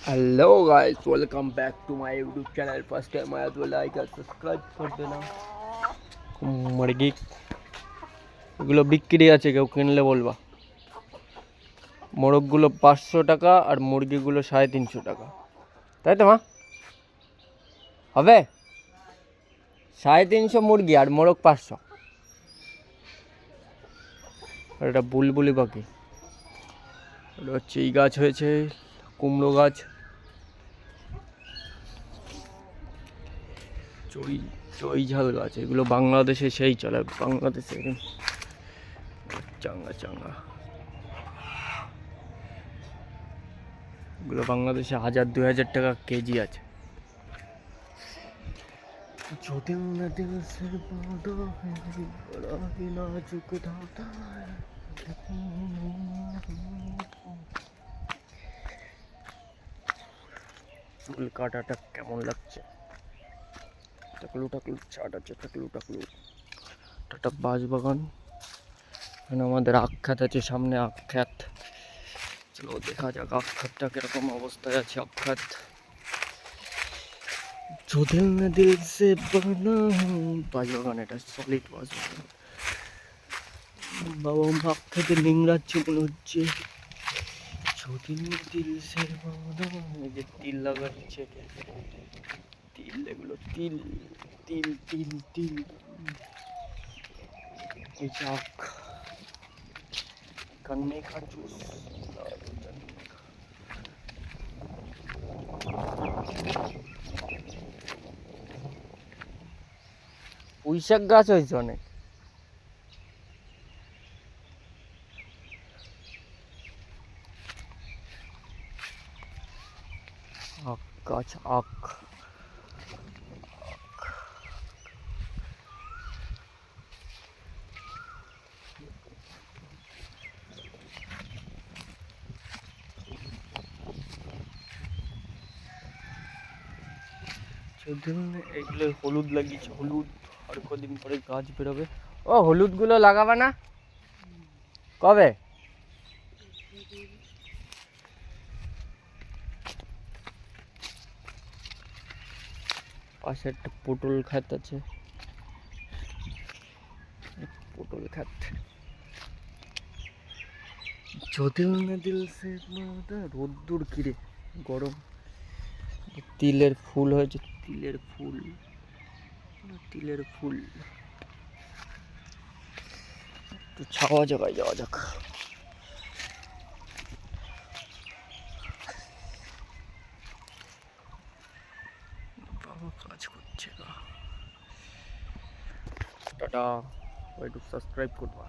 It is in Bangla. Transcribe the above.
Hello guys, welcome back to my YouTube channel. First time आया तो लाइक और সাবস্ক্রাইব कर देना। মুরগি এগুলো বিক্রি আছে, কেউ কিনলে বলবা। মোরগগুলো 500 টাকা আর মুরগিগুলো 350 টাকা, তাই তো মা? হবে 350 মুরগি আর মোরগ 500। আর এটা বুলবুলি পাখি। এটা হচ্ছে এই গাছ হয়েছে কুমড়ো গাছ, চই ঝাল গাছ। এগুলো বাংলাদেশে সেই চলে, বাংলাদেশে চাঙ্গা চাঙ্গা। এগুলো বাংলাদেশে 1000-2000 টাকা কেজি আছে। जो दिल न दिल से बांधा है बड़ा ही नाजुक धागा है। চুল কাটাটা কেমন লাগছে? টাকলু টাকলু ছাট আছে, টাকলু টাকলু। এটা বাঁশবাগান। এখানে আমাদের আখ খ্যাত আছে, সামনে আখ খ্যাত। চলো দেখা যাক আখ খ্যাতটা কিরকম অবস্থায় আছে। আখ খ্যাত जो दिल ने दिल से बना বাঁশবাগান, এটা সলিড বাঁশবাগান। বাবা আখ খেতে নিংড়াচ্ছে মনে হচ্ছে। जो दिल ने दिल से बना, এই যে তিল লাগাচ্ছে, তিল, এগুলো তিল তিল তিল তিল। এই যে আখ, गन्ने का जूस। পুঁইশাক গাছ হয়েছে অনেক। আখ গাছ, আখ। এগুলো হলুদ লাগিয়েছে, হলুদ। আর কদিন পরে গাছ বেরোবে। ও হলুদগুলো লাগাবে না কবে? পাশে একটা পটল ক্ষেত আছে, পটল ক্ষেত। যদি না দিল সে রোদ্দুর কিরে, গরম। তিলের ফুল হয়েছে, তিলের ফুল, তিলের ফুল। তো ছাওয়া জায়গায় যাওয়া যাক। বাবা কাজ করছে না। টাটা, একটু সাবস্ক্রাইব করবা।